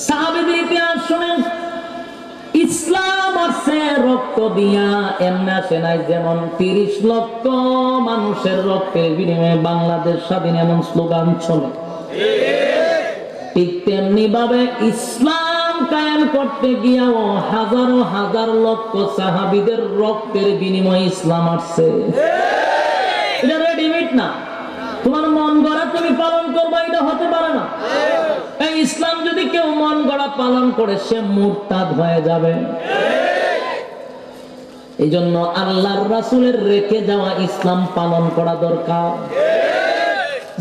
সাহাবীদের ইতিহাস শুনেন। ইসলাম আসছে রক্ত দিয়া, এমনি আসে নাই যেমন 30 লক্ষ মানুষের রক্তের বিনিময়ে বাংলাদেশ স্বাধীন এমন স্লোগান চলে, ঠিক তেমনি ভাবে ইসলাম কায়েম করতে গিয়াও হাজারো হাজার লক্ষ সাহাবীদের রক্তের বিনিময়ে ইসলাম আসছে। এটা রেডিমেড না, তোমার মন গড়া তুমি পালন করবা, এটা হতে পারে না। এই ইসলাম যদি কেউ মন গড়া পালন করে সে মুরতাদ হয়ে যাবে। এই জন্য আল্লাহর রাসূলের রেখে যাওয়া ইসলাম পালন করা দরকার।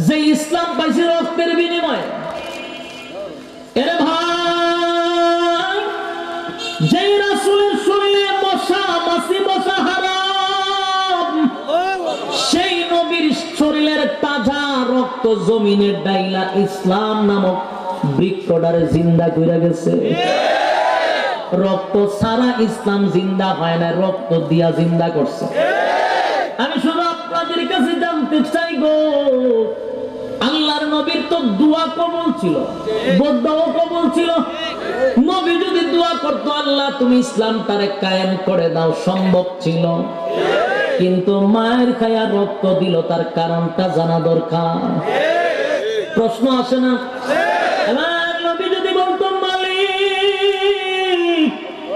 যে ইসলাম পাইছে রক্তের বিনিময়ে, এর ভাই যে রাসূলের শরীরে মশা মাছি বসা হারাম, সেই নবীর শরীরের তাজা রক্ত জমিনের ডাইলা ইসলাম নামক বৃক্ষটারে জিন্দা কইরা গেছে। রক্ত ছাড়া ইসলাম জিন্দা হয় না, রক্ত দিয়া জিন্দা করছে। আমি শুধু আপনাদের কাছে জানতে চাই গো, আল্লাহর নবীর তো দোয়া কবুল ছিল, বদদোয়া কবুল ছিল। নবী যদি দোয়া করতো আল্লাহ তুমি ইসলামটারে কায়েম করে দাও, সম্ভব ছিল। কিন্তু মায়ের খায়া রক্ত দিল, তার কারণটা জানা দরকার। প্রশ্ন আসে না? আমার নবী যদি বলতো মালিক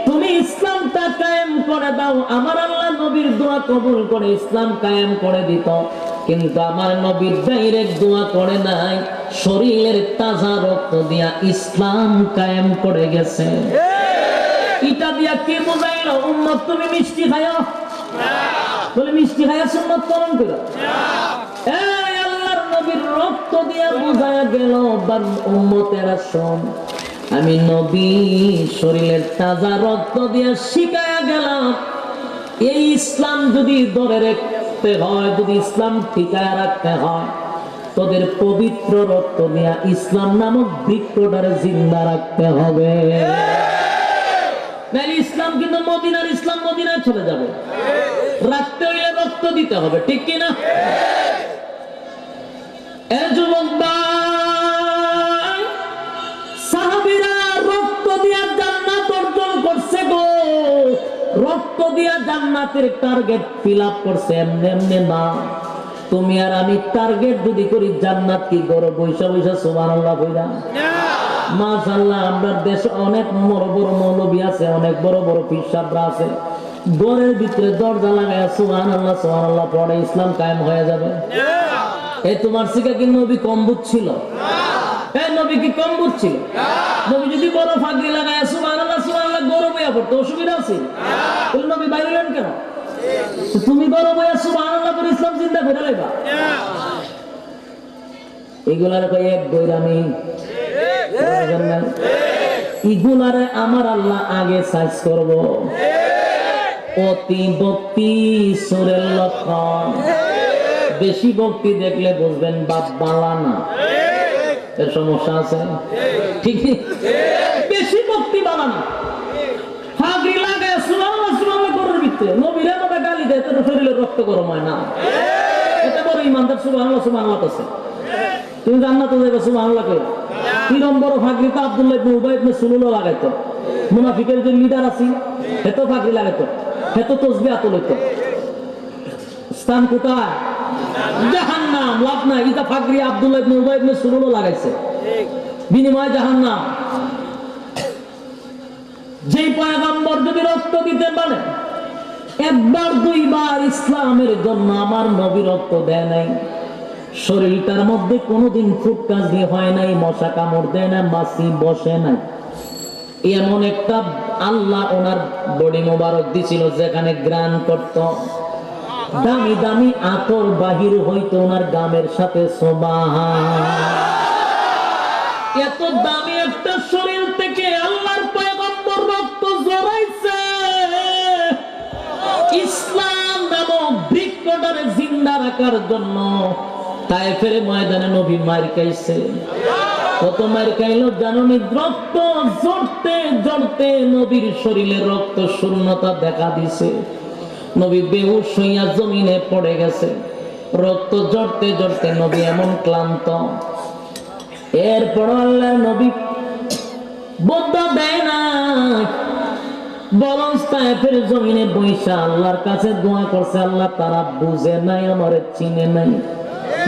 তুমি ইসলামটা কায়েম করে দাও, আমার আল্লাহ নবীর দোয়া কবুল করে ইসলাম কায়েম করে দিত। কিন্তু আমার নবীর ডাইরেক্ট দোয়া করে নাই, শরীরের তাজা রক্ত দিয়া ইসলাম কায়েম করে গেছে। এটা দিয়া কে বোঝাইলো উম্মত তুমি মিষ্টি খাইও? বলে মিষ্টি খাইয়া সুন্নাত পালন করো। এই আল্লাহর নবীর রক্ত দিয়া বোঝায়া গেল উম্মতেরা শোন, আমি নবী শরীরের তাজা রক্ত দিয়া শিখায়া গেলাম, এই ইসলাম যদি ধরে রাখতে হয়, যদি ইসলাম টিকায় রাখতে হয়, তোদের পবিত্র রক্ত দিয়া ইসলাম নামক বৃক্ষটারে জিন্দা রাখতে হবে। নাহলে ইসলাম কিন্তু মদিনার ইসলাম মদিনায় চলে যাবে। রাখতে হইলে রক্ত দিতে হবে, ঠিক কিনা? এ যুবক ভাই, সাহাবীরা রক্ত দিয়া জান্নাত অর্জন করছে গো। রক্ত দিয়া জান্নাতের টার্গেট ফিল আপ করছে, এমনি এমনি না। তুমি আর আমি টার্গেট যদি করি জান্নাত কি করো বৈশা বৈশা সুবহানাল্লাহ কইরা? মাশাআল্লাহ, আমাদের দেশে অনেক বড় বড় মৌলবী আছে, অনেক বড় বড় পীর সাহেবরা আছে, ঘরের ভিতরে দরজা লাগায় সুবহানাল্লাহ সুবহানাল্লাহ পড়ে ইসলাম কায়েম হয়ে যাবে। এই তোমার শিখা কি নবী কম বুঝছিল? এই নবী কি কম বুঝছিল? নবী যদি বড় ফাগরি লাগায় সুবহানাল্লাহ সুবহানাল্লাহ গরম হইয়া পড়তো, অসুবিধা আছে? বলে নবী বাইরে হলেন কেন? তুমি গরম হইয়া সুবহানাল্লাহ করে ইসলাম চিন্তা করে লাইবা? এগুলার কই এক বৈরামি, এগুলারে আমার আল্লাহ আগে সার্চ করব। অতি ভক্তি সুরের লক্ষণ। বেশি ভক্তি দেখলে বুঝবেন বাপ বালা না, এর সমস্যা আছে, ঠিক? বেশি ভক্তি বালা না, ফাগরি লাগায় সুবহানাল্লাহ সুবহানাল্লাহ করার ভিতরে নবীরে মতো গালি দেয়, তো শরীরের রক্ত গরম হয় না। এটা বড় ইমানদার সুবহানাল্লাহ সুবহানাল্লাহ আছে। তুমি জান্নাতে যাবে সুবহানাল্লাহ কইরা। 3 নম্বর ফাগরি তো আব্দুল্লাহ ইবনে উবাই ইবনে সুলুল লাগাইতো, মুনাফিকের যে লিডার আছে এত ফাগরি লাগাইতো, এত তাসবিহ তুলতো। স্থান কোথায়? জাহান্নাম। লাভ নাই, এটা ফাগরি আব্দুল্লাহ ইবনে উবাই ইবনে সুলুল লাগাইছে, বিনিময়ে জাহান্নাম। যেই পয়গম্বর যদি রক্ত দিতে পারে, একবার দুইবার ইসলামের জন্য আমার নবী রক্ত দেয় নাই, শরীরটার মধ্যে কোনোদিন ফুটকাজি হয় নাই, মশা কামড় দেয় না, মাছি বসে নাই, এমন একটা আল্লাহ ওনার বডি মোবারক দিছিল যেখানে গ্রান করত, দামি দামি আতর বাহির হইতো ওনার গামের সাথে। এত দামি একটা শরীর থেকে আল্লাহর পয়গম্বর রক্ত জড়াইছে ইসলাম নামক বৃক্ষটারে জিন্দা রাখার জন্য। তায়েফের ময়দানে নবী মার খাইছে। কত মার খাইলো জানো নি? রক্ত জড়তে জড়তে নবীর শরীরে রক্ত শূন্যতা দেখা দিছে, নবী বেহুশ হইয়া জমিনে পড়ে গেছে। রক্ত জড়তে জড়তে নবী এমন ক্লান্ত। এরপর আল্লাহর নবী বদয়া দেয় না, বরং তায়েফের জমিনে বৈশা আল্লাহর কাছে দোয়া করছে, আল্লাহ তারা বুঝে নাই, আমারে চিনে নাই,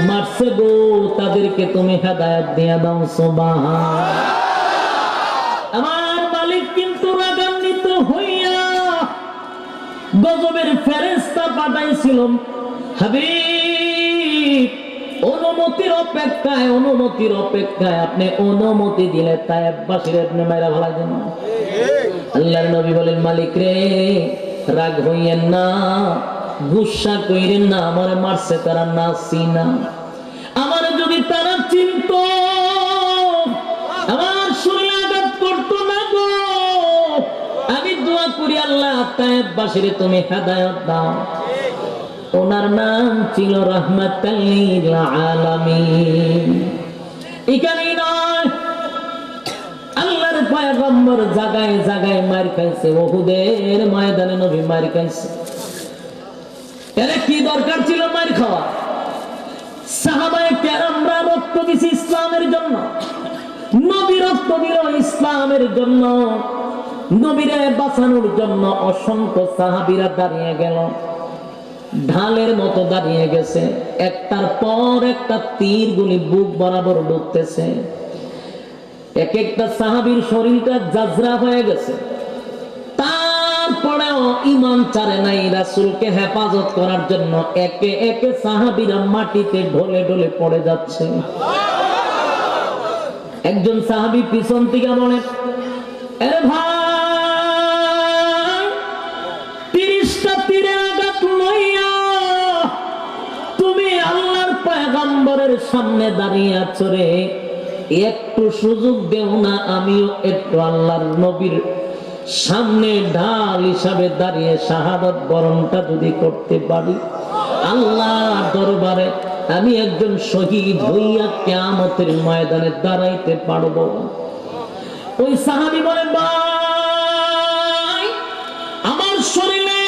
মারছে গো, তাদেরকে তুমি হেদায়েত দিয়ে দাও। সুবহান। আমার মালিক কিন্তু রাগান্বিত হইয়া গজবের ফেরেশতা পাঠাইছিল। হাবিব অনুমতির অপেক্ষায়, অনুমতির অপেক্ষায়, আপনি অনুমতি দিলে তায়েফবাসীর আপনি মাইরা ফেলাই দেন। আল্লাহর নবী বলেন, মালিক রে রাগ হইয়েন না, গুসা কইরেন না, আমারে মারছে তারা না চিনা, আমার যদি তারা চিনত আমার শরীরে আঘাত করতো না গো। আমি দোয়া করি আল্লাহ তায়েফবাসীর তুমি হেদায়েত দাও। ওনার নাম ছিল রাহমাতাল লিল আলামিন। এখানেই নয়, আল্লাহর পয়গম্বর জায়গায় জায়গায় মার খাইছে, উহুদের ময়দানে নবী মার খাইছে। এর কি দরকার ছিল মার খাওয়া? সাহাবায়ে কেরামরা রক্ত দিছে ইসলামের জন্য, নবী রক্ত দিল ইসলামের জন্য, নবীরে বাঁচানোর জন্য অসংখ্য সাহাবীরা দাঁড়িয়ে গেল, ঢালের মতো দাঁড়িয়ে গেছে, একটার পর একটা তীর গুলি বুক বরাবর ঢুকতেছে। এক একটা সাহাবীর শরীরটা জাজরা হয়ে গেছে, তারপরেও ঈমান ছাড়ে নাই। রাসূলকে হেফাজত করার জন্য একে একে সাহাবীরা মাটিতে ঢলে ঢলে পড়ে যাচ্ছে। একজন সাহাবী পিছন থেকে বলে, আরে ভাই, 30টা তীরের আঘাত লইয়া তুমি আল্লাহর পয়গম্বরের সামনে দাঁড়িয়ে আছো রে, একটু সুযোগ দেও না, আমিও একটু আল্লাহর নবীর সামনে ঢাল হিসাবে দাঁড়িয়ে শাহাদাত বরণটা যদি করতে পারি, আল্লাহর দরবারে আমি একজন শহীদ হইয়া কিয়ামতের ময়দানে দাঁড়াইতে পারবো। ওই সাহাবী বলেন, ভাই আমার শরীরে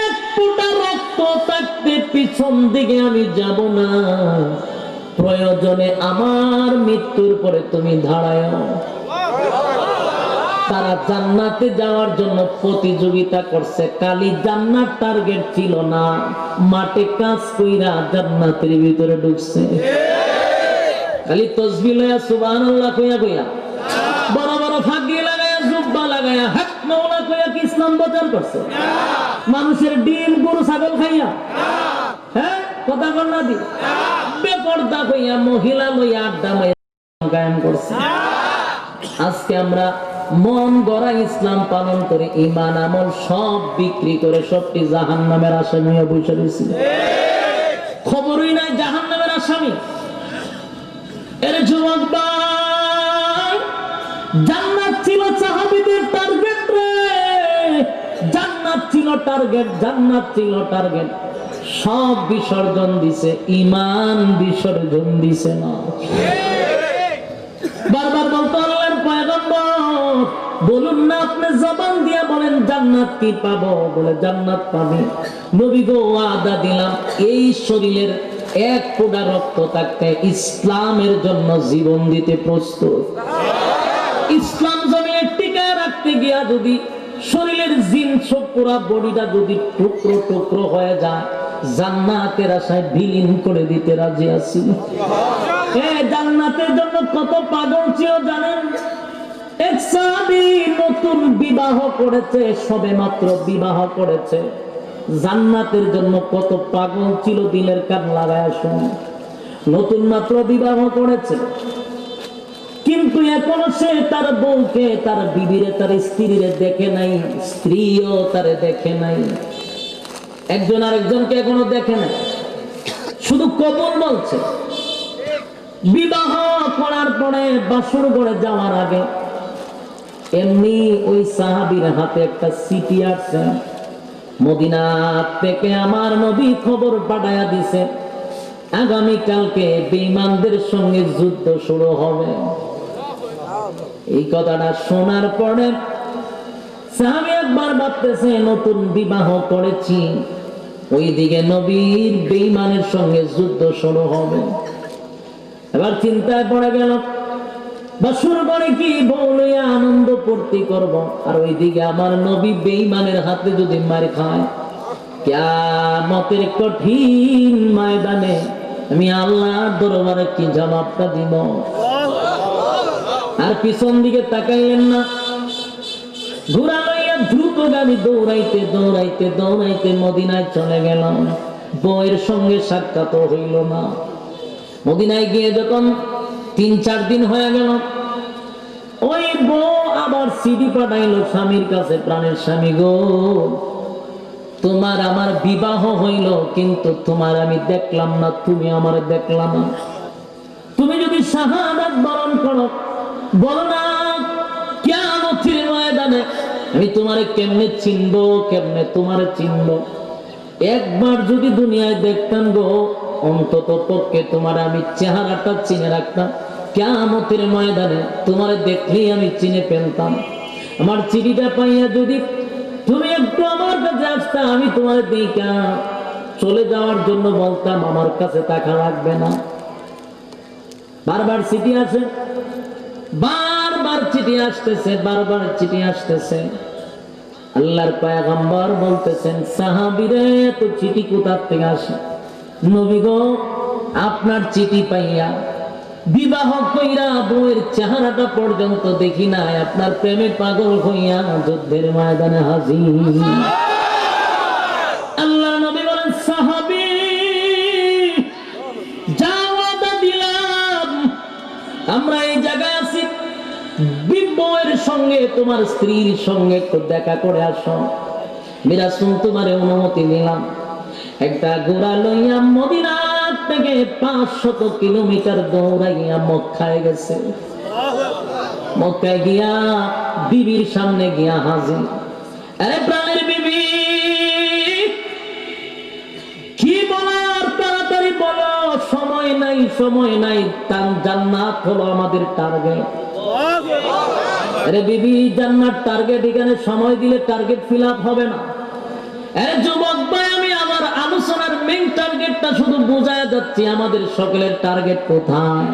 এক ফোঁটা রক্ত থাকতে পিছন দিকে আমি যাব না, প্রয়োজনে আমার মৃত্যুর পরে তুমি দাঁড়ায়। তারা জান্নাতে যাওয়ার জন্য প্রতিযোগিতা করছে, খালি জান্নাত টার্গেট ছিল না, মাঠে কাজ কইরা জান্নাতের ভিতরে ঢুকছে। খালি তাসবিহ লয়া সুবহানাল্লাহ কইয়া কইয়া, বড় বড় ফাঁকি লাগায়া, জুব্বা লাগায়া, হক মাওলা কইয়া কি ইসলাম প্রচার করছে? মানুষের ডিম গরু ছাগল খাইয়া, হ্যাঁ কথা বল না দি, বেপরদা কইয়া মহিলা লইয়া আড্ডা মাইয়া কায়েম করছে। আজকে আমরা মন গড়া ইসলাম পালন করে ঈমান আমল সব বিক্রি করে সবটি জাহান্নামের আসামি হয়ে বসে রয়েছি। খবরই নাই জাহান্নামের আসামি। এর যুবক ভাই, জান্নাত ছিল সাহাবীদের টার্গেট রে, জান্নাত ছিল টার্গেট, জান্নাত ছিল টার্গেট, সব বিসর্জন দিছে, ঈমান বিসর্জন দিছে না। বারবার বলতো আল্লাহর পয়গম্বর, বলুন না আপনি জবান দিয়া বলেন জান্নাত কি পাবো, বলে জান্নাত পাবে। নবী গো ওয়াদা দিলাম, এই শরীরের এক ফোঁটা রক্ত থাকতে ইসলামের জন্য জীবন দিতে প্রস্তুত। ইসলাম জমিনে টিকা রাখতে গিয়া যদি শরীরের জিনস পুরা বডিটা যদি টুকরো টুকরো হয়ে যায়, জান্নাতের আশায় বিলীন করে দিতে রাজি আছি। জান্নাতের জন্য কত পাগল ছিল জানেন? এক সাহাবী নতুন বিবাহ করেছে, সবে মাত্র বিবাহ করেছে, জান্নাতের জন্য কত পাগল ছিল, দিলের কান লাগায় শুনে। নতুন মাত্র বিবাহ করেছে, কিন্তু এখনো সে তার বউকে, তার বিবিরে, তার স্ত্রীরে দেখে নাই, স্ত্রীও তারে দেখে নাই, একজন আরেকজনকে এখনো দেখে নাই, শুধু কবর বলছে। বিবাহ করার পরে বাসর ঘরে যাওয়ার আগে এমনি ওই সাহাবীর হাতে একটা চিঠি আসছে, মদিনা থেকে আমার নবী খবর পাঠায়া দিছে, আগামীকালকে বেঈমানদের সঙ্গে যুদ্ধ শুরু হবে। এই কথাটা শোনার পরে সাহাবী একবার ভাবতেছে, নতুন বিবাহ করেছি, ওইদিকে নবীর বেঈমানের সঙ্গে যুদ্ধ শুরু হবে। এবার চিন্তায় পড়ে গেল, বাসর ঘরে কি বউ লইয়া আনন্দ পূর্তি করব, আর ওইদিকে আমার নবী বেঈমানের হাতে যদি মার খায়, কিয়ামতের কঠিন ময়দানে আমি আল্লাহর দরবারে কি জবাবটা দিব? আর পিছন দিকে তাকাইলেন না, ঘোড়া লইয়া দ্রুতগামী দৌড়াইতে দৌড়াইতে দৌড়াইতে মদিনায় চলে গেল। বউয়ের সঙ্গে সাক্ষাৎ হইল না। মদিনায় গিয়ে যখন 3-4 দিন হয়ে গেল, ওই বউ আবার চিঠি পাঠাইলো স্বামীর কাছে, প্রাণের স্বামী গো, তোমার আমার বিবাহ হইল, কিন্তু তোমার আমি দেখলাম না, তুমি আমার দেখলাম না। তুমি যদি শাহাদাত বরণ করো, বলো না কিয়ামতের ময়দানে আমি তোমারে কেমনে চিনবো, কেমনে তোমারে চিনবো? একবার যদি দুনিয়ায় দেখতাম গো, অন্তত পক্ষে তোমার আমি চেহারাটা চিনে রাখতাম, কিয়ামতের ময়দানে তোমারে দেখলেই আমি চিনে ফেলতাম। আমার চিঠিটা পাইয়া যদি তুমি একটু আমার কাছে আসতা, আমি তোমার দেখা চলে যাওয়ার জন্য বলতাম, আমার কাছে টাকা লাগবে না। বারবার চিঠি আসে, বারবার চিঠি আসতেছে, বারবার চিঠি আসতেছে। আল্লাহর পয়গম্বর বলতেছেন, সাহাবীরে তো চিঠি কোথা থেকে আসে? নবী গো, আপনার চিঠি পাইয়া বিবাহ কইরা বউয়ের চেহারাটা পর্যন্ত দেখি নাই, আপনার প্রেমে পাগল হইয়া যুদ্ধের ময়দানে হাজির। আল্লাহ নবী বলেন, সাহাবী যা ওয়াদা দিলাম, আমরা এই জায়গায় আছি, বউয়ের সঙ্গে তোমার স্ত্রীর সঙ্গে একটু দেখা করে আসো। মিরাসুল তোমারে অনুমতি নিলাম, একটা ঘোড়া লইয়া মদিনা থেকে 500 কিলোমিটার দৌড়াইয়া মক্কায় গেছে। মক্কায় গিয়া বিবির সামনে গিয়া হাজির। আরে প্রাণের বিবি, কি বলার তাড়াতাড়ি বলো, সময় নাই, সময় নাই, জান্নাত হলো আমাদের টার্গেট। আরে বিবি, জান্নাত টার্গেট, এখানে সময় দিলে টার্গেট ফিল আপ হবে না। আরে যুবক ভাই, আমি আমার আলোচনার মেইন টার্গেটটা শুধু বোঝায় যাচ্ছি, আমাদের সকলের টার্গেট কোথায়?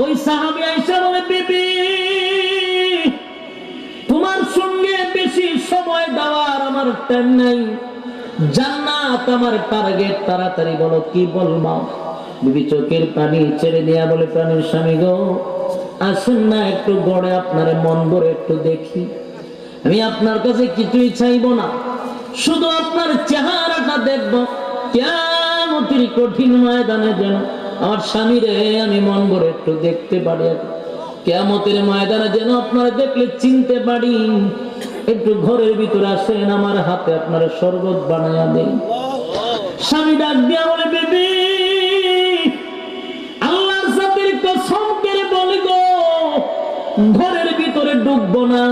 ওই সাহাবী আয়েশা বলে, বিবি তোমার সঙ্গে বেশি সময় দেওয়ার আমার টাইম নাই, জান্নাত আমার টার্গেট, তাড়াতাড়ি বলো কি বলবা? বিবি চোখের পানি ছেড়ে দিয়া বলে, প্রাণের স্বামী গো, আসেন না একটু গড়ে আপনারে মন ভরে একটু দেখি। আমি আপনার কাছে কিছুই চাইবো না, শুধু আপনার চেহারাটা দেখবো। কিয়ামতের কঠিন ময়দানে যেন আমার স্বামীরে আমি মন ভরে একটু দেখতে পারি, কিয়ামতের ময়দানে যেন আপনারা দেখলে চিনতে পারি। একটু ঘরের ভিতরে আসেন, আমার হাতে আপনার শরবত বানায়া দেন। স্বামী ডাক দিয়া বলে, বেবি আল্লাহর সাথে কসম করে বলি গো, ঘরের ভিতরে ঢুকবো না।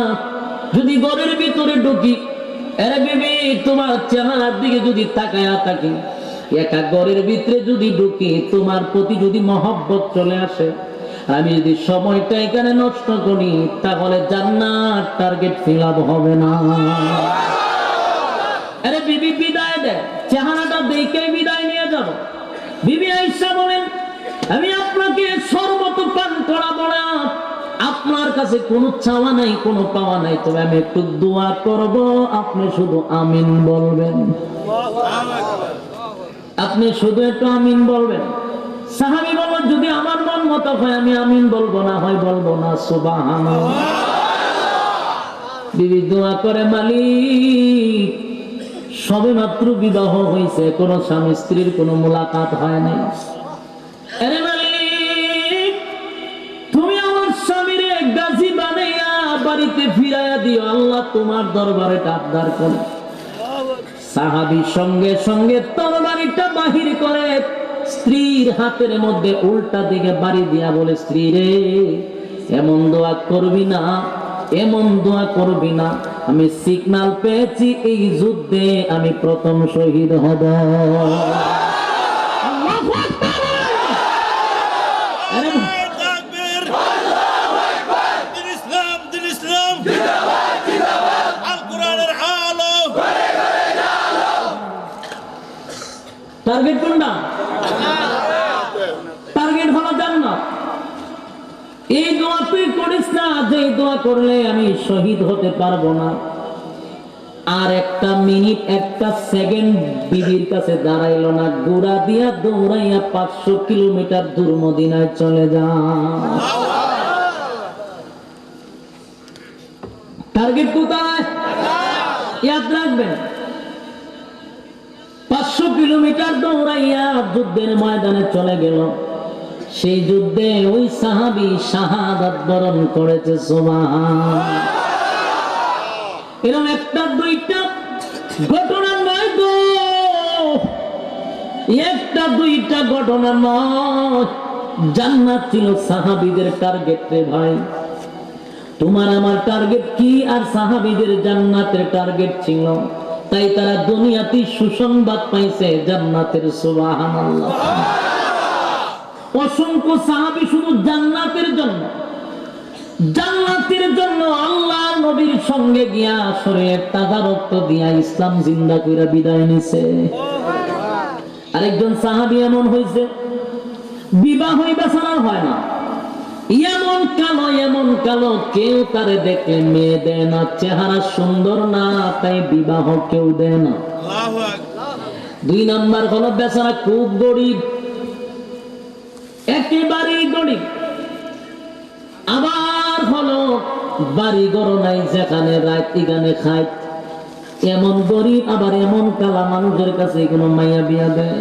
যদি ঘরের ভিতরে ঢুকি, আরে বেবি তোমার চেহারার দিকে যদি তাকায়া থাকি, একা ঘরের ভিতরে যদি ঢুকি, তোমার প্রতি যদি মহব্বত চলে আসে, আমি যদি সময়টা এখানে নষ্ট করি, তাহলে জান্নাত টার্গেট ফিল আপ হবে না। আরে বিবি বিদায় দেয়, চেহারাটা দেখে বিদায় নিয়ে যাব। বিবি আয়েশা বলেন, আমি আপনাকে শরবত পান করাবো না, আপনার কাছে কোনো চাওয়া নাই, কোনো পাওয়া নাই, তবে আমি একটু দোয়া করব, আপনি শুধু আমিন বলবেন। আপনি শুধু একটু আমিন বলবেন। সাহাবী বলল, যদি আমার মন মতো হয় আমি আমিন বলবো, না হয় বলবো না। সুবহানাল্লাহ। বিবি দোয়া করে, মালিক সবে মাত্র বিবাহ হয়েছে, কোনো স্বামী স্ত্রীর কোনো মুলাকাত হয় নাই। আরে মালিক, তুমি আমার স্বামীরে গাজী বানাইয়া বাড়িতে ফিরাইয়া দিও, আল্লাহ তোমার দরবারে আবদার করে। সাহাবী সঙ্গে সঙ্গে তরবারিটা বাহির করে স্ত্রীর হাতের মধ্যে উল্টা দিকে বাড়ি দিয়া বলে, স্ত্রী রে, এমন দোয়া করবি না, এমন দোয়া করবি না, আমি সিগন্যাল পেয়েছি, এই যুদ্ধে আমি প্রথম শহীদ হব। টার্গেট কোনটা? টার্গেট হলো জান্নাত। এই দোয়া তুই করে করিস না, যে দোয়া করলে আমি শহীদ হতে পারবো না। আর একটা মিনিট একটা সেকেন্ড বিবির কাছে দাঁড়াইলো না, গোড়া দিয়া দৌড়াইয়া 500 কিলোমিটার দূর মদিনায় চলে যা। টার্গেট কোথায়? ইয়াদ রাখবেন, 500 কিলোমিটার দৌড়াইয়া যুদ্ধের ময়দানে চলে গেল। সেই যুদ্ধে ওই সাহাবী শাহাদাত বরণ করেছে। সুবহান। এরকম একটা দুইটা ঘটনা নয় গো, একটা দুইটা ঘটনা নয়। জান্নাত ছিল সাহাবীদের টার্গেট রে ভাই। তোমার আমার টার্গেট কি? আর সাহাবীদের জান্নাতের টার্গেট ছিল। তাই তারা দুনিয়াতে সুসংবাদ পাইছে জান্নাতের। সুবহানাল্লাহ। অসংখ্য সাহাবী শুধু জান্নাতের জন্য, জান্নাতের জন্য আল্লাহর নবীর সঙ্গে গিয়া শরীরের তাজা রক্ত দিয়া ইসলাম জিন্দা কইরা বিদায় নিছে। আরেকজন সাহাবী এমন হইছে, বিবাহ হইবা ছাড়া হয় না, এমন কালো কেউ তারে দেখলে মেয়ে দেয় না, চেহারা সুন্দর না, তাই বিবাহ কেউ দেয় না। 2 নাম্বার হলো বেচারা খুব গরিব, একেবারেই গরিব। আবার হলো বাড়ি ঘর নাই, যেখানে রাত এখানে খায়, এমন গরিব। আবার এমন কালা মানুষের কাছে কোনো মাইয়া বিয়া দেয়?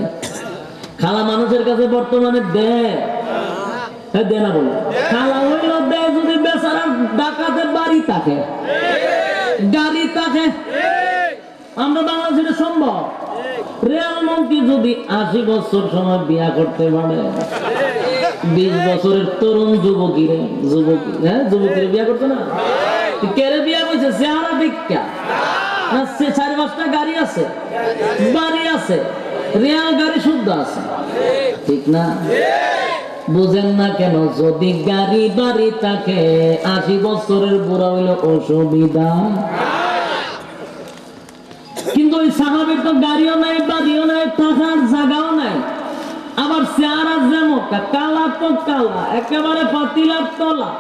খালা মানুষের কাছে বর্তমানে দেয় দেয় না? বলে খালা হইল দেয় যদি বেচারা ডাকাতে বাড়ি থাকে, গাড়ি থাকে। আমরা বাংলাদেশে সম্ভব? রেল মন্ত্রী যদি 80 বছর সময় বিয়া করতে পারে, 20 বছরের তরুণ যুবকীরে যুবকীরে বিয়া করতো না? কেড়ে বিয়া করছে চেহারা ভিক্ষা না, 4-5টা গাড়ি আছে, বাড়ি আছে, রেল গাড়ি শুদ্ধ আছে, ঠিক না? বুঝেন না কেন? যদি গাড়ি বাড়ি থাকে, 80 বছরের বুড়া হইল অসুবিধা। কিন্তু ওই সাহাবীর তো গাড়িও নাই, বাড়িও নাই, থাকার জায়গাও নাই। আবার চেহারা যেমন কালা তো কালা, একেবারে পাতিলার তলা।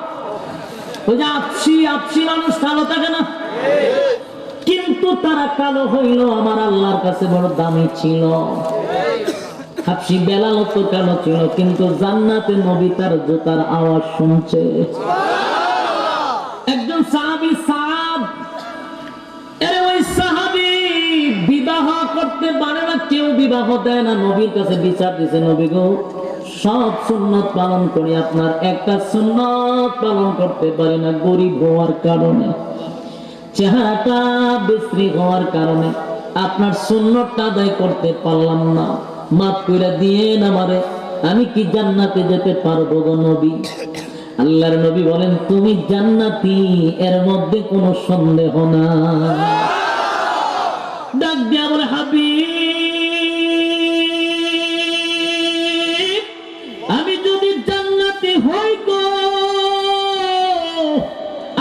ওই যে আপসি মানুষ কালো থাকে না? কিন্তু তারা কালো হইল আমার আল্লাহর কাছে বড় দামি ছিল। হাফসি বেলাল তো কালো ছিল, কিন্তু জান্নাতে নবী তার জুতার আওয়াজ শুনছে। একজন সাহাবী সাদ, এরে ওই সাহাবী বিবাহ করতে পারে না, কেউ বিবাহ দেয় না। নবীর কাছে বিচার দিছে, নবী গো, সব সুন্নত পালন করি, আপনার একটা সুন্নত পালন করতে পারি না, গরিব হওয়ার কারণে, চেহারাটা বিশ্রী হওয়ার কারণে আপনার সুন্নতটা আদায় করতে পারলাম না, মাফ করে দিয়েন আমারে, আমি কি জান্নাতে যেতে পারবো গো নবী? আল্লাহর নবী বলেন, তুমি জান্নাতি, এর মধ্যে কোনো সন্দেহ না। ডাক দিয়া বলে, হাবিব, আমি যদি জান্নাতি হই গো,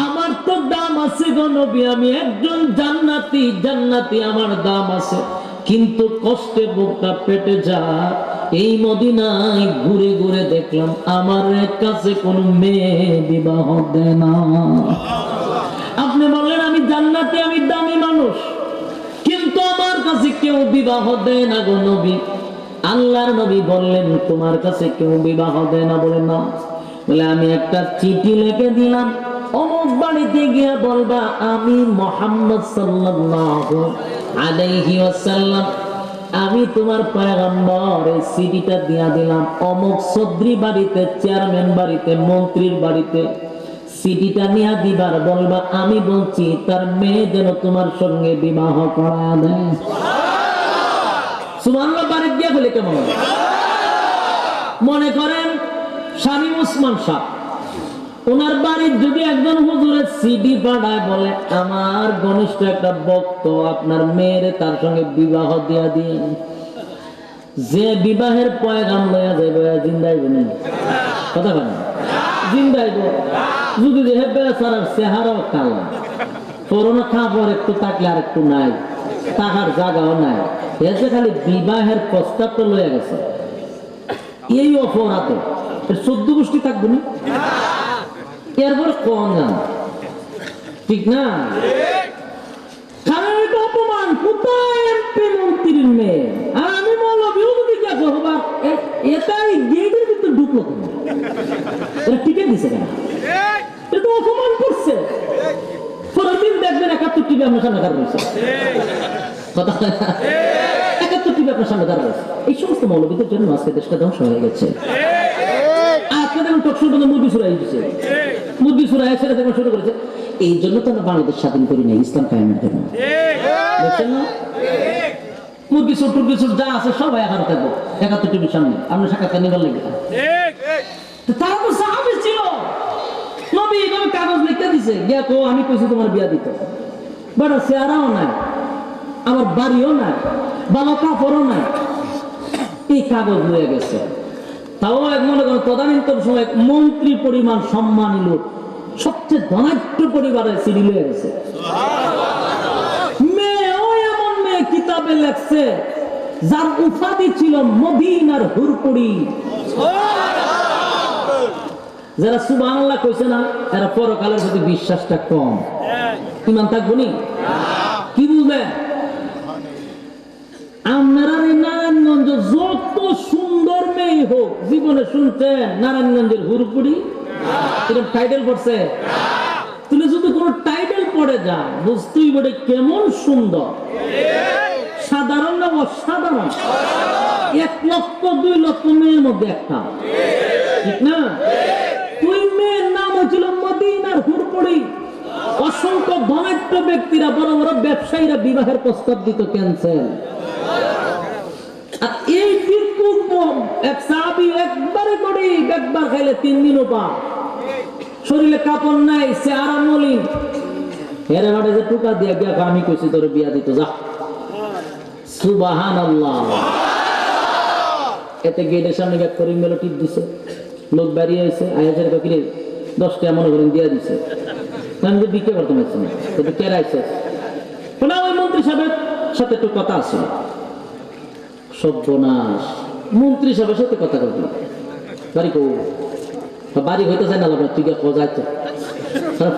আমার তো দাম আছে গো নবী, আমি একজন জান্নাতি, জান্নাতি আমার দাম আছে। কিন্তু কষ্টে বুকটা পেটে যা, এই মদিনায় ঘুরে ঘুরে দেখলাম আমার কাছে কোন মেয়ে বিবাহ দেয় না। আপনি বললেন আমি জান্নাতি, আমি দামি মানুষ, কিন্তু আমার কাছে কেউ বিবাহ দেয় না গো নবী। আল্লাহর নবী বললেন, তোমার কাছে কেউ বিবাহ দেয় না? বলে না। বলে আমি একটা চিঠি লিখে দিলাম, অমুক বাড়িতে গিয়ে বলবা আমি মুহাম্মদ সাল্লাল্লাহু আলাইহি ওয়াসাল্লাম, আমি তোমার পয়গম্বর। এই চিঠিটা দিয়া দিলাম অমুক চৌধুরী বাড়িতে, চেয়ারম্যান বাড়িতে, মন্ত্রীর বাড়িতে। চিঠিটা নিয়ে দিবার বলবা আমি বলছি তার মেয়ে যেন তোমার সঙ্গে বিবাহ করা দেয়। সুবহানাল্লাহ। বাড়ি গিয়ে বলে কেমন? মনে করেন শামীম ওসমান সাহেব, ওনার বাড়ির যদি একজন হুজুরের সিডি পাঠায়, বলে আমার ঘনিষ্ঠ একটা ভক্ত আপনার মেয়েরে তার সঙ্গে বিবাহ দিয়া দিয়ে, যে বিবাহের পয়গাম লইয়া যাইব জিন্দাইব না, কথা কেন জিন্দাইব? যদি দেখে বেচারার চেহারাও কালা, করোনা খাবার একটু থাকলে আর একটু নাই, টাকার জায়গাও নাই, এসে খালি বিবাহের প্রস্তাবটা লইয়া গেছে, এই অপরাধে 14 গোষ্ঠী থাকবে না? এরপর কোন জান ঠিক না? কারণ এটা অপমান। কোথায় এমপি মন্ত্রীর মেয়ে আর আমি মৌলবী জিজ্ঞাসা করবো এটাই গেটের ভিতরে ঢুকলো কেন? এটা টিকিট দিছে কেন? এটা তো অপমান করছে। পরেরদিন দেখবেন 71 টিভি আপনার সামনে দাঁড় রয়েছে, কথা 71 টিভি আপনার সামনে দাঁড় রয়েছে। এই সমস্ত মৌলবীদের জন্য আজকে দেশটা ধ্বংস হয়ে গেছে। আপনাদের টকশোর মধ্যে মুরগি চুরাই দিচ্ছে, মুরগি চুরাই ছেড়ে দেখবেন শুরু করেছে। এই জন্য তো আমরা বাংলাদেশ স্বাধীন করি না, ইসলাম কায়েমের জন্য। দেখছেন না? মুরগি চুর টুরগি চুর যা আছে সবাই এখন থাকবো 71 টিভির সামনে আমরা সাক্ষাৎকার নিবার লেগে। তারা তো সাহাবী ছিল, নবী এইভাবে কাগজ লিখতে দিছে, গিয়া কো আমি কইছি তোমার বিয়া দিতে, বড় চেহারাও নাই, আমার বাড়িও নাই, ভালো কাপড়ও নাই, এই কাগজ লয়ে গেছে। তাও এক মনে করেন তদানীন্তন সময় মন্ত্রী পরিমাণ সম্মানী লোক, সবচেয়ে ধনাঢ্য পরিবারের সিডি লয়ে গেছে। মেয়েও এমন মেয়ে কিতাবে লেখছে যার উপাধি ছিল মদিনার হুরপুরি। যারা সুবহানাল্লাহ কইছে না, এরা পরকালের প্রতি বিশ্বাসটা কম, ইমান থাকবো নি? কি বুঝলেন? আপনারা নারায়ণগঞ্জ যত সুন্দর মেয়ে হোক, জীবনে শুনছেন নারায়ণগঞ্জের হুরপুরি এরকম টাইটেল পড়ছে? তুমি যদি কোনো টাইটেল পড়ে যা বুঝতেই বলে কেমন সুন্দর, সাধারণ না অসাধারণ, 1 লক্ষ 2 লক্ষ মেয়ের মধ্যে একটা, ঠিক না? ওই মেয়ের নাম হচ্ছিল মদিনার হুরপুরি। অসংখ্য ধনাঢ্য ব্যক্তিরা, বড় বড় ব্যবসায়ীরা বিবাহের প্রস্তাব দিত, ক্যান্সেল। আর এই এক সাহাবী একবারে গরিব, একবার খাইলে 3 দিনও পা, শরীরে কাপড় নাই, চেহারা মলিন, হেরে বাড়ে যে টুকা দিয়া গিয়া আমি কইছি তোর বিয়া দিত, যা। সুবহানাল্লাহ। এতে গেটের সামনে গিয়ে করিম মেলো টিপ দিছে, লোক বেরিয়ে এসে আয়াজের কাকিরে 10 টাকা মনে করেন দিয়া দিছে। আমি তো বিক্রি করতে পারছি না, কিন্তু কে রাইছে না, ওই মন্ত্রী সাহেবের সাথে একটু কথা আছে। সর্বনাশ, মন্ত্রী সাহেবের সাথে কথা বলবি বাড়ি কো বাড়ি হইতে চাই না, তুই গিয়ে খোঁজাই তো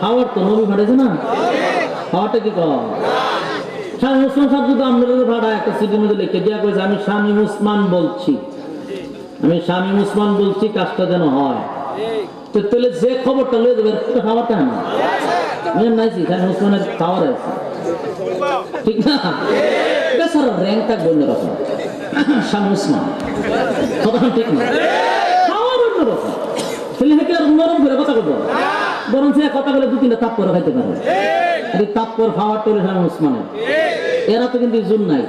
খাওয়ার তো নবী ভাড়াইছে না, খাওয়ারটা কি কম? স্বামী উসমান সাহেব যদি আপনাদের ভাড়া একটা সিটির মধ্যে লিখে দিয়া কয়েছে আমি স্বামী উসমান বলছি, আমি স্বামী উসমান বলছি, কাজটা যেন হয়। তো তাহলে যে খবরটা লয়ে দেবে খাবারটা না নাইছি, স্বামী উসমানের খাওয়ার আছে, ঠিক না? বেচারা র্যাঙ্কটা গণ্য রকম, স্বামী উসমান কথা ঠিক না, খাওয়ার অন্য রকম। তাহলে হেঁটে আর নরম করে কথা বলবো, বরং সে কথা বলে 2-3টা তাপ করে খাইতে পারে। তাপ করে খাওয়ার তোলে স্বামী উসমানের, এরা তো কিন্তু জোর নাই,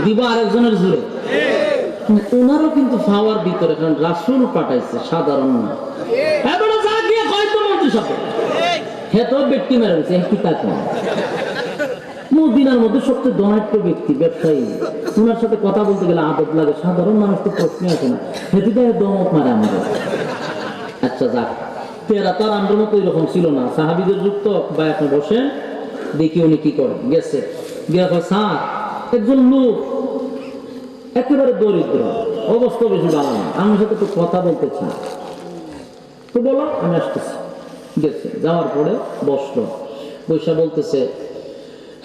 দিবা আরেকজনের জোরে। ওনারও কিন্তু খাওয়ার ভিতরে, কারণ রাসূল পাঠাইছে, সাধারণ না। এবারে যা গিয়ে হয়তো মন্ত্রী সাহেব হে তো ব্যক্তি মেরে গেছে, কি তা মদিনার মধ্যে সবচেয়ে ধনাঢ্য ব্যক্তি, ব্যবসায়ী, ওনার সাথে কথা বলতে গেলে আদব লাগে, সাধারণ মানুষ তো প্রশ্ন আসে না, হেঁটে দমক মারে আমাদের। আচ্ছা যাক, তেরা তো আর আমাদের মতো এরকম ছিল না, সাহাবীদের যুক্ত বা এখন বসে দেখি উনি কি করেন। গেছে গিয়া স্যার, একজন লোক একেবারে দরিদ্র অবস্থা, বেশি ভালো না, আমার সাথে তো কথা বলতে চান, তো বলো আমি আসতেছি। গেছে, যাওয়ার পরে বসলো, বৈশা বলতেছে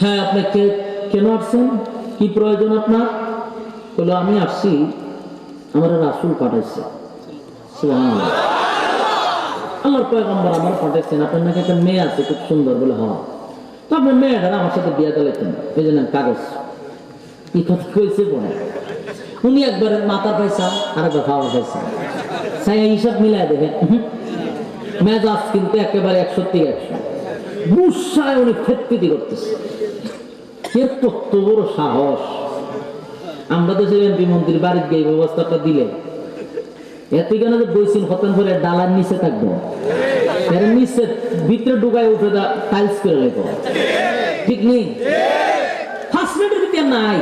হ্যাঁ আপনি কেন আসছেন, কি প্রয়োজন আপনার? বললো আমি আসছি, আমার রাসূল পাঠাইছে, সুবহানাল্লাহ, আল্লাহর পয়গম্বর আমার পাঠাইছেন, আপনার নাকি একটা মেয়ে আছে খুব সুন্দর। বলে হ্যাঁ, তো আপনার মেয়েটা আমার সাথে বিয়া দিলেন, এই জন্য কাগজ এই কথা কইছে। পড়ে উনি একবার মাথার পয়সা আর একবার খাওয়ার পয়সা সাই হিসাব মিলাই দেখে, মেজাজ কিন্তু একেবারে 100-100 গুসায় উনি ফেটপিটি করতেছে। কত বড় সাহস! আমরা তো এমপি মন্ত্রীর বাড়িতে গিয়ে ব্যবস্থাটা দিলে এত কেন যে বইছিল হতেন করে ডালার নিচে থাকবো, এর নিচে ভিতরে ঢুকায় উঠে টাইলস করে লেখো, ঠিক নেই? ফার্স্ট মিনিটের ভিতরে নাই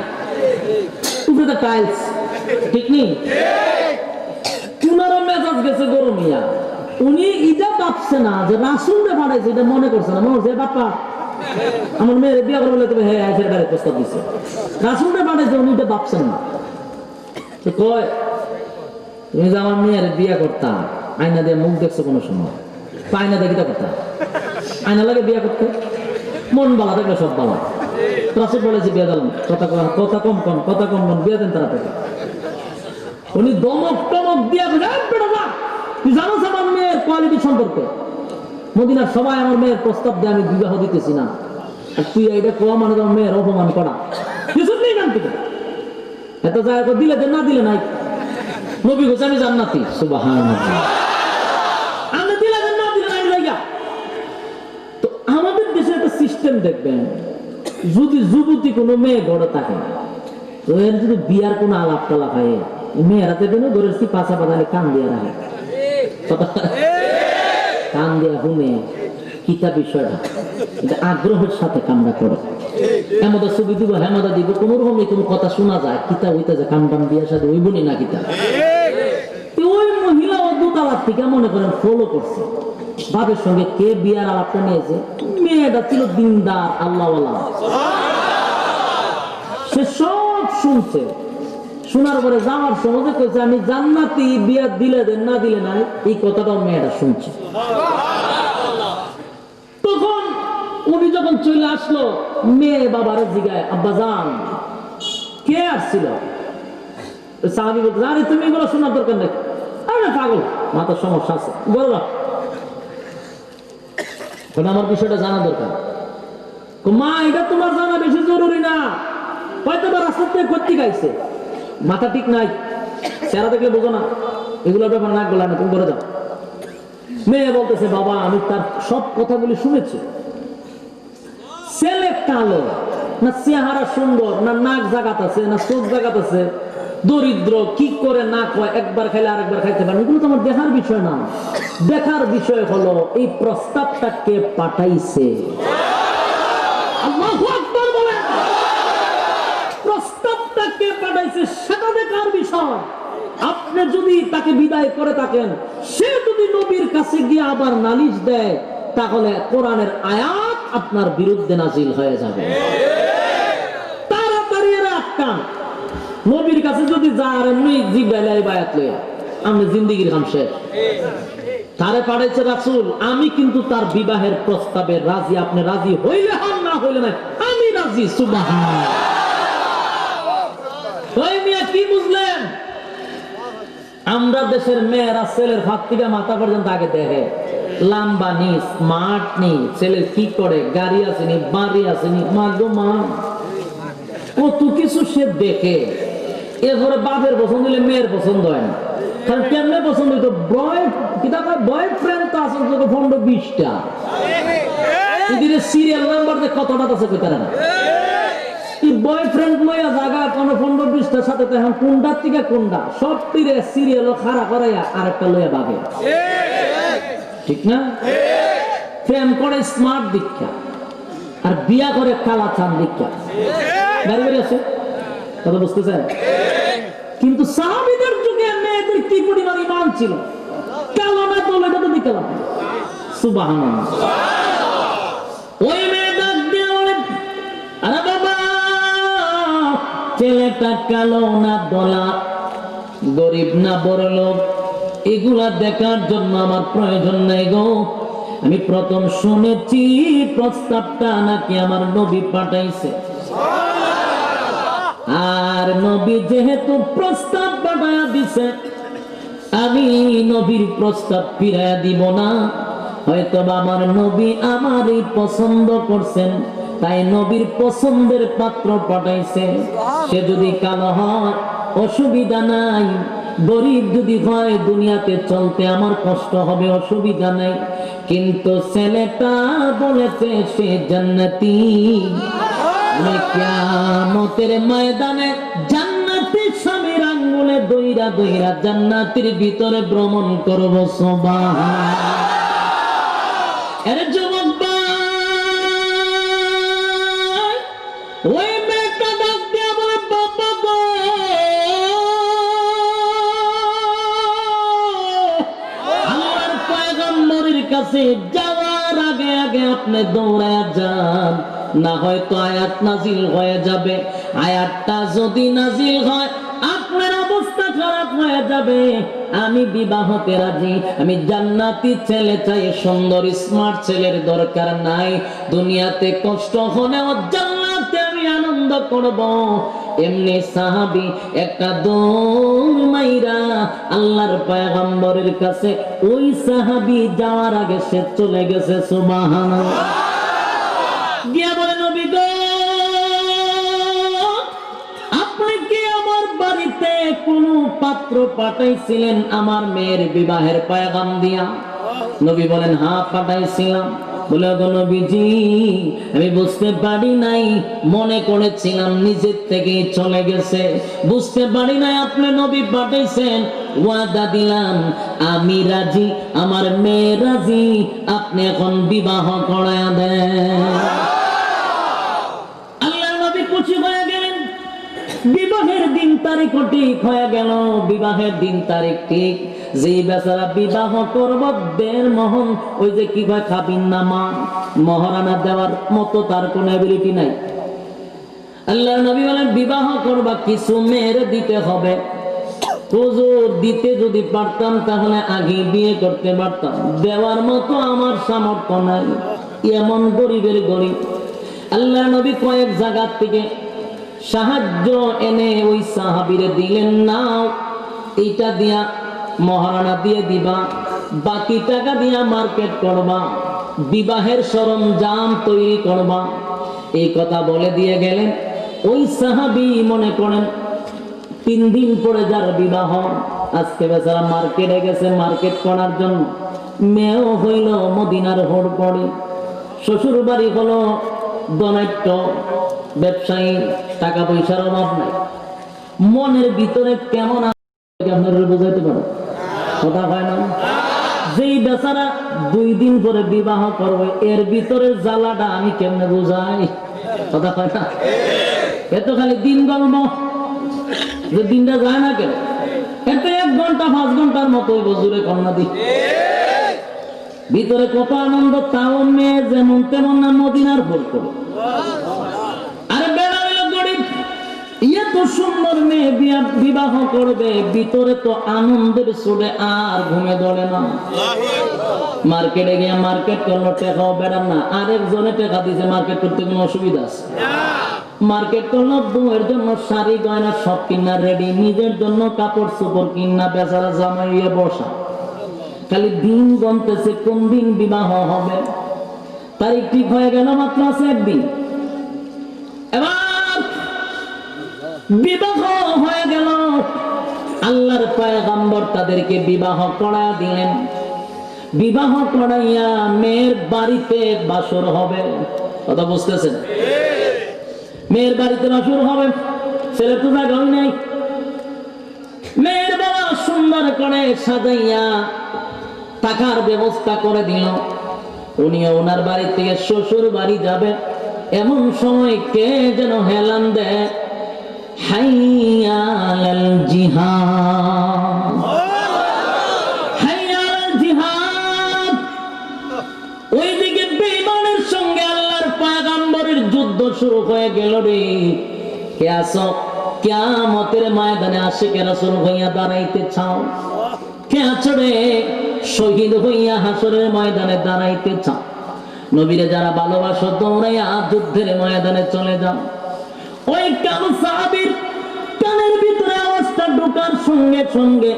উঠে টাইলস, ঠিক নেই? পুনরও মেজাজ গেছে গরমিয়া। উনি এটা ভাবছে না যে রাসূলকে পাঠাইছে, এটা মনে করছে না, মনে হচ্ছে বাপ্পা আমার মেয়ের বিয়ে করবো, তুমি হ্যাঁ বাড়ির প্রস্তাব দিচ্ছে, রাসূলকে পাঠাইছে, উনি এটা ভাবছেন না। তো কয় তুমি যে আমার মেয়ের বিয়ে করতাম, আয়না দিয়ে মুখ দেখছো কোনো সময়? আয়না দেখি কথা আয়না লাগে বিয়া করতে মন বালা থাকলে সব বালা রাসূল বলেছে বিয়া দিলাম কথা কম বিয়া দেন তাড়াতাড়ি উনি দমক টমক দিয়া তুই জানোস আমার মেয়ের কোয়ালিটি সম্পর্কে মদিনার সবাই আমার মেয়ের প্রস্তাব দিয়ে আমি বিবাহ দিতেছি না আর তুই এটা কোয়া মানে আমার মেয়ের অপমান করা কিছু নেই নাম থেকে এত জায়গা দিলে না দিলে নাই নবী হোসে আমি জান্নাতি সুবহানাল্লাহ আমি দিলে না দিলে নাই জায়গা তো আমাদের দেশে একটা সিস্টেম দেখবেন যদি যুবতী কোনো মেয়ে গড়ে থাকে তো এর যদি বিয়ার কোনো আলাপ টালাপ হয় মেয়েরা দেখবেন ঘরের পাশা পাতালে কান দিয়ে রাখে কান দিয়া শুনে কিতা বিষয়টা এটা আগ্রহের সাথে কামরা করে হেমদা ছবি দিব হেমদা দিব কোন রকম কোনো কথা শোনা যায় কিতা হইতে যায় কাম টাম বিয়ার সাথে ওই বলি না কিতা ওই মহিলা ও দোতলার থেকে মনে করেন ফলো করছে বাবের সঙ্গে কে বিয়ার আলাপটা নিয়েছে মেয়েটা ছিল দিনদার আল্লাহওয়ালা সে সব শুনছে শোনার পরে যাওয়ার সময় কইছে আমি জান্নাতি বিয়া দিলে দেন না দিলে নাই এই কথাটাও মেয়েটা শুনছে তখন উনি যখন চলে আসলো মেয়ে বাবার জিগায় আব্বা জান কে আসছিল সাহাবী বলতে আরে তুমি এগুলো শোনার দরকার নেই আরে পাগল মাথার সমস্যা আছে বলো আমার বিষয়টা জানা দরকার মা এটা তোমার জানা বেশি জরুরি না হয়তো বা রাস্তা থেকে করতে গাইছে মাথা ঠিক নাই চেহারা দেখলে বোঝো না এগুলোর ব্যাপার না বলা না তুমি করে যাও মেয়ে বলতেছে বাবা আমি তার সব কথাগুলি শুনেছি ছেলে কালো না চেহারা সুন্দর না নাক জাগাত আছে না চোখ জাগাত আছে দরিদ্র কি করে না কয় একবার খাইলে আরেকবার খাইতে পারে এগুলো তো আমার দেখার বিষয় না দেখার বিষয় হলো এই প্রস্তাবটা কে পাঠাইছে আল্লাহু আকবার বলেন প্রস্তাবটা কে পাঠাইছে সেটা দেখার বিষয় আপনি যদি তাকে বিদায় করে থাকেন সে যদি নবীর কাছে গিয়ে আবার নালিশ দেয় তাহলে কোরআনের আয়াত আপনার বিরুদ্ধে নাজিল হয়ে যাবে তাড়াতাড়ি রাখতাম নবীর কাছে যদি যার এমনি জিব্রাইল বায়াত লইয়া আমি জিন্দেগীর কাম শেষ তারে পাঠাইছে রাসূল আমি কিন্তু তার বিবাহের প্রস্তাবে রাজি আপনি রাজি হইলে হন না হইলে না আমি রাজি সুবহানাল্লাহ ওই মিয়া কি বুঝলেন আমরা দেশের মেয়েরা ছেলের হাত থেকে মাথা পর্যন্ত আগে দেখে লম্বা নি স্মার্ট নি ছেলে কি করে গাড়ি আসেনি বাড়ি আসেনি মা গো মা কত কিছু সে দেখে এরপরে বাপের পছন্দ হলে মেয়ের পছন্দ হয় না কারণ কেমনে পছন্দ হইতো বয়ফ্রেন্ড তো আসল তো 15-20টা এদিকে সিরিয়াল নাম্বার যে কতটা আছে কইতে না বয়ফ্রেন্ড লইয়া জায়গা কোন 15-20টার সাথে এখন কোনটার থেকে কোনটা সব তীরে সিরিয়াল খাড়া করাইয়া আরেকটা লইয়া ভাগে ঠিক না প্রেম করে স্মার্ট দীক্ষা আর বিয়া করে কালা চান দীক্ষা গাড়ি বাড়ি আছে কথা বুঝতেছেন কিন্তু সাহাবীদের যুগে মেয়েদের কি পরিমাণ ঈমান ছিল কালো না তো এটা তো দেখলাম সুবহানাল্লাহ ওই মেয়ে ডাক দিয়ে বলে আরে বাবা ছেলেটা কালো না দলা গরিব না বড় লোক এগুলা দেখার জন্য আমার প্রয়োজন নাই গো আমি প্রথম শুনেছি প্রস্তাবটা নাকি আমার নবী পাঠাইছে আর নবী যেহেতু প্রস্তাব পাঠায়া দিছে আমি নবীর প্রস্তাব ফিরাইয়া দিব না হয়তো আমার নবী আমারই পছন্দ করছেন তাই নবীর পছন্দের পাত্র পাঠাইছে সে যদি কালো হয় অসুবিধা নাই গরিব যদি হয় দুনিয়াতে চলতে আমার কষ্ট হবে অসুবিধা নাই কিন্তু ছেলেটা বলেছে সে জান্নাতি আমি কিয়ামতের ময়দানে জান্নাতি স্বামীর আঙ্গুলে দইরা দইরা জান্নাতের ভিতরে ভ্রমণ করব সুবহানাল্লাহ এর যুবক ভাই ওই মেয়েটা ডাক দিয়া বলে বাবা গো আমার পয়গম্বরের কাছে যাওয়ার আগে আগে আপনি দৌড়ায়া যান না হয়তো আয়াত নাজিল হয়ে যাবে আয়াতটা যদি নাজিল হয় আপনার অবস্থা খারাপ হয়ে যাবে আমি বিবাহতে রাজি, আমি জান্নাতি ছেলে চাই, সুন্দর স্মার্ট ছেলের দরকার নাই, দুনিয়াতে কষ্ট হলেও জান্নাতে আমি আনন্দ করব। এমনি সাহাবী একটা দৌড় মাইরা আল্লাহর পয়গম্বরের কাছে, ওই সাহাবী যাওয়ার আগে সে চলে গেছে। সুবহানাল্লাহ। গিয়া বলে, নবী গো, আপনি কি আমার বাড়িতে কোনো পাত্র পাঠাইছিলেন আমার মেয়ের বিবাহের পয়গাম দিয়া? নবী বলেন, হ্যাঁ পাঠাইছিলাম। বলে, গো নবীজি, আমি বুঝতে পারি নাই, মনে করেছিলাম নিজের থেকে চলে গেছে, বুঝতে পারি নাই আপনি নবী পাঠাইছেন। ওয়াদা দিলাম আমি রাজি, আমার মেয়ে রাজি, আপনি এখন বিবাহ করায়া দেন। আল্লাহর নবী খুশি হয়ে গেলেন। বিবাহের দিন তারিখ ঠিক হয়ে গেল। বিবাহের দিন তারিখ ঠিক, যেই বেচারা বিবাহ করব দের মোহন, ওই যে কি কয় খাবিন নামা, মহারানা দেওয়ার মতো তার কোনো এবিলিটি নাই। আল্লাহর নবী বলেন, বিবাহ করবা কিছু মেয়ের দিতে হবে। হুজুর, দিতে যদি পারতাম তাহলে আগে বিয়ে করতে পারতাম, দেওয়ার মতো আমার সামর্থ্য নাই, এমন গরিবের গরিব। আল্লাহর নবী কয়েক জায়গা থেকে সাহায্য এনে ওই সাহাবীরে দিলেন। নাও, এইটা দিয়া মহারানা দিয়ে দিবা, বাকি টাকা দিয়া মার্কেট করবা, বিবাহের সরঞ্জাম তৈরি করবা, এই কথা বলে দিয়ে গেলেন। ওই সাহাবী মনে করেন 3 দিন পরে যার বিবাহ, আজকে বেচারা মার্কেটে গেছে মার্কেট করার জন্য। মেয়েও হইল মদিনার হোড় পড়ে, শ্বশুর বাড়ি হলো দনাট্য ব্যবসায়ী, টাকা পয়সার অভাব নাই। মনের ভিতরে কেমন আপনারা বুঝাইতে পারো? কথা হয় না? যেই বেচারা 2 দিন পরে বিবাহ করবে, এর ভিতরে জ্বালাটা আমি কেমনে বুঝাই? কথা হয় না? এত খালি দিন গল্প, যে দিনটা যায় না কেন, এতে 1 ঘন্টা 5 ঘন্টার মতো বজুরে কন্যা দি ভিতরে কত আনন্দ। তাও মেয়ে যেমন তেমন না, মদিনার ভোর করে। আরে বেড়া হইল গরিব, এত সুন্দর মেয়ে বিবাহ করবে, ভিতরে তো আনন্দের সুরে আর ঘুমে ধরে না। মার্কেটে গিয়ে মার্কেট করলো, টেকাও বেড়ান না, আরেকজনে টেকা দিছে, মার্কেট করতে কোনো অসুবিধা আছে? মার্কেট করলো, বউয়ের জন্য শাড়ি গয়না সব কিনা রেডি, নিজের জন্য কাপড় চোপড় কিনা, বেচারা জামাইয়ে বসা, খালি দিন গমতেছে কোন দিন বিবাহ হবে। তারিখ ঠিক হয়ে গেল, মাত্র আছে 1 দিন। এবার বিবাহ হয়ে গেল। আল্লাহর পয়গম্বর তাদেরকে বিবাহ করা দিলেন। বিবাহ করাইয়া মেয়ের বাড়িতে বাসর হবে। কথা বুঝতেছেন? মেয়ের বাড়িতে বাসর হবে, ছেলে তো জায়গাও নেই। মেয়ের বাবা সুন্দর করে সাজাইয়া টাকার ব্যবস্থা করে দিল। উনিও ওনার বাড়ি থেকে শ্বশুর বাড়ি যাবে। এমন সময় কে যেন হেলান দেয়, হাইয়া আলাল জিহাদ, হাইয়া আলাল জিহাদ। ওইদিকে বেঈমানের সঙ্গে আল্লাহর পয়গম্বরের যুদ্ধ শুরু হয়ে গেল রে। কে আসো কিয়ামতের ময়দানে আশিকে রাসূল হইয়া দাঁড়াইতে চাও? কে আছো রে শহীদ হইয়া হাসরের ময়দানে দাঁড়াইতে চাও? নবীরে যারা ভালোবাসো, দৌড়াইয়া যুদ্ধের ময়দানে চলে যাও। ওই কালো সাহাবীর কানের ভিতরে আওয়াজটা ঢোকার সঙ্গে সঙ্গে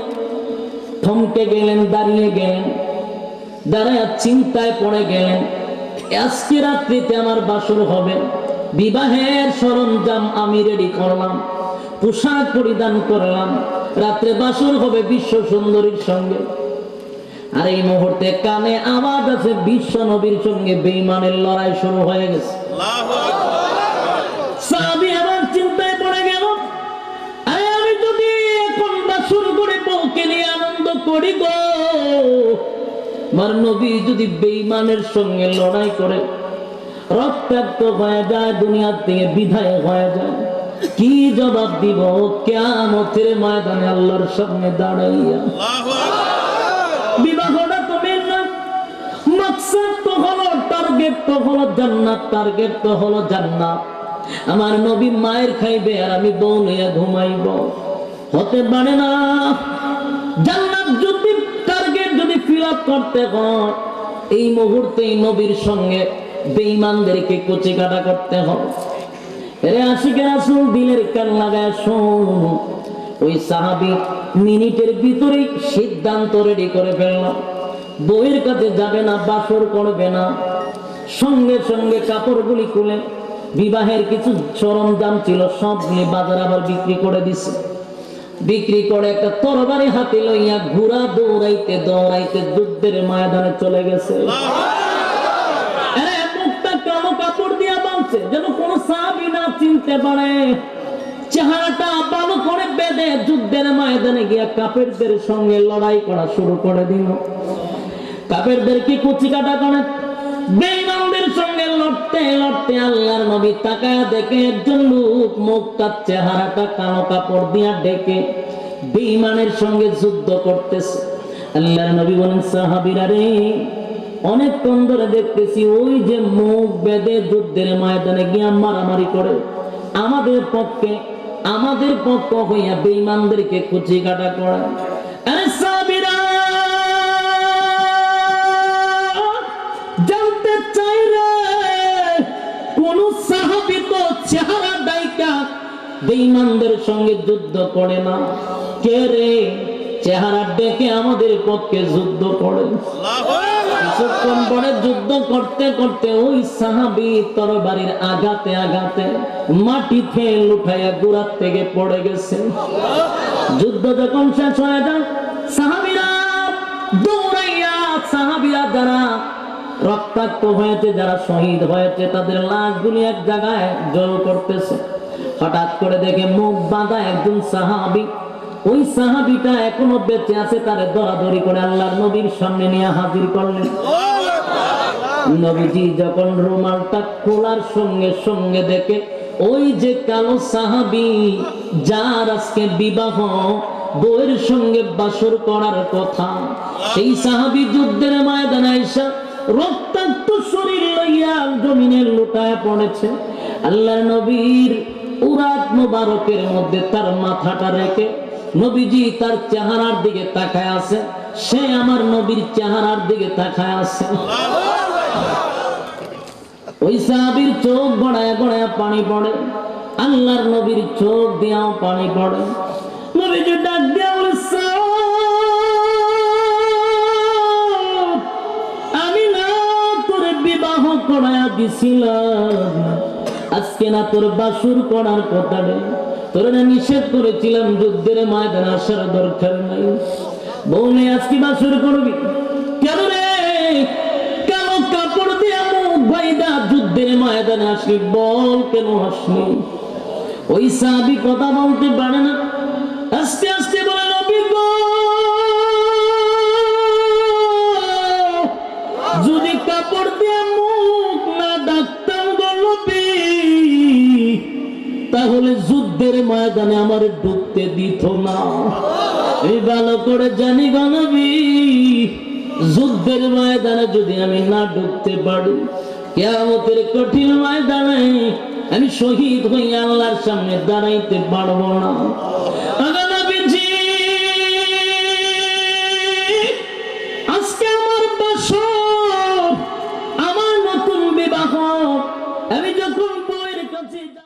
থমকে গেলেন, দাঁড়িয়ে গেলেন, দাঁড়াইয়া চিন্তায় পড়ে গেলেন, আজকে রাত্রিতে আমার বাসর হবে, বিবাহের সরঞ্জাম আমি রেডি করলাম, পোশাক পরিধান করলাম, রাত্রে বাসর হবে বিশ্ব সুন্দরীর সঙ্গে। আর এই মুহূর্তে কানে আওয়াজ আছে, বিশ্ব নবীর সঙ্গে বেঈমানের লড়াই শুরু হয়ে গেছে। সাহাবী আবার চিন্তায় পড়ে গেল, আরে আমি যদি এখন বাসর করে বউকে নিয়ে আনন্দ করি গো, আমার নবী যদি বেঈমানের সঙ্গে লড়াই করে রক্তাক্ত হয়ে যায়, দুনিয়া থেকে বিদায় হয়ে যায়, কি জবাব দিব কিয়ামতের ময়দানে আল্লাহর সামনে দাঁড়াইয়া? বিবাহটা তো মেন না, মাকসাদ তো হলো, টার্গেট তো হলো জান্নাত, টার্গেট তো হলো জান্নাত। আমার নবী মায়ের খাইবে আর আমি বউ নিয়ে ঘুমাইব, হতে পারে না। জান্নাত করতে হয়, এই মুহূর্তে নবীর সঙ্গে বেঈমানদেরকে কুচি কাটা করতে হবে। এরে আশিকে রাসূল দিলের কান লাগায় শোন। ওই সাহাবী মিনিটের ভিতরেই সিদ্ধান্ত রেডি করে ফেলল, বউয়ের কাছে যাবে না, বাসর করবে না। সঙ্গে সঙ্গে কাপড়গুলি খুলে বিবাহের কিছু সরঞ্জাম ছিল সবগুলি বাজার আবার বিক্রি করে দিছে। বিক্রি করে একটা তরবারি হাতে লইয়া ঘোড়া দৌড়াইতে দৌড়াইতে যুদ্ধের ময়দানে চলে গেছে। মুখটা কালো কাপড় দিয়া বাঁধছে যেন কোন সাহাবী না চিনতে পারে। চেহারাটা ভালো করে বেঁধে যুদ্ধের ময়দানে গিয়া কাফেরদের সঙ্গে লড়াই করা শুরু করে দিল। কাফেরদেরকে কুচি কাটা করে বেঈমানদের সঙ্গে লড়তে লড়তে আল্লাহর নবী তাকায়া দেখে একজন লোক মুখটা চেহারাটা কালো কাপড় দিয়া ঢেকে বেঈমানের সঙ্গে যুদ্ধ করতেছে। আল্লাহর নবী বলেন, সাহাবীরা রে, অনেকক্ষণ ধরে দেখতেছি ওই যে মুখ বেঁধে যুদ্ধের ময়দানে গিয়া মারামারি করে আমাদের পক্ষ হইয়া বেঈমানদেরকে কুচি কাটা করে। আরে সাহাবীরা জানতে চাই রে, কোন সাহাবী তো চেহারা ডাইকা বেঈমানদের সঙ্গে যুদ্ধ করে না, কে রে চেহারা ডেকে আমাদের পক্ষে যুদ্ধ করে? কিছুক্ষণ পরে যুদ্ধ করতে করতে ওই সাহাবী তরবারির আঘাতে আঘাতে মাটিতে লুটাইয়া গোড়ার থেকে পড়ে গেছে। যুদ্ধ যখন শেষ হয়ে যায়, সাহাবীরা দৌড়াইয়া সাহাবীরা যারা রক্তাক্ত হয়েছে, যারা শহীদ হয়েছে, তাদের লাশগুলি এক জায়গায় জড়ো করতেছে। হঠাৎ করে দেখে মুখ বাঁধা একজন সাহাবী, ওই সাহাবীটা এখনো বেঁচে আছে, তারে দরাদরি করে আল্লাহর নবীর সামনে নিয়ে হাজির করলেন। নবীজি যখন রুমালটা খোলার সঙ্গে সঙ্গে দেখে ওই যে কালো সাহাবী, যার আজকে বিবাহ, বউয়ের সঙ্গে বাসর করার কথা, সেই সাহাবী যুদ্ধের ময়দানে আইসা রক্তাক্ত শরীর লইয়া জমিনে লুটায় পড়েছে। আল্লাহর নবীর উরাত মুবারকের মধ্যে তার মাথাটা রেখে নবীজি তার চেহারার দিকে তাকায় আছে, সে আমার নবীর চেহারার দিকে তাকায় আছে। ওই সাহাবীর চোখ গড়ায় গড়ায় পানি পড়ে, আল্লাহর নবীর চোখ দিয়াও পানি পড়ে। নবীজি ডাক দিয়া বলে, আমি না তোরে বিবাহ করায়া দিছিলাম, আজকে না তোর বাসুর করার কথা রে, তোরে না নিষেধ করেছিলাম যুদ্ধের ময়দানে আসার দরকার নাই, বউনে আজকে বাসুর করবি কেন রে? কেন কাপড় দিয়া মুখ বাইদা যুদ্ধের ময়দানে আসলি, বল কেন আসলি? ওই সাহাবী কথা বলতে পারে না, আস্তে আস্তে বলে, নবী গো, যদি কাপড় দিয়া মুখ না ডাকতাম গো নবী, তাহলে যুদ্ধের ময়দানে আমার ঢুকতে দিত না। এই ভালো করে জানি গো নবী, যুদ্ধের ময়দানে যদি আমি না ঢুকতে পারি, কিয়ামতের কঠিন ময়দানে আমি শহীদ হয়ে আল্লাহর সামনে দাঁড়াইতে পারবো না।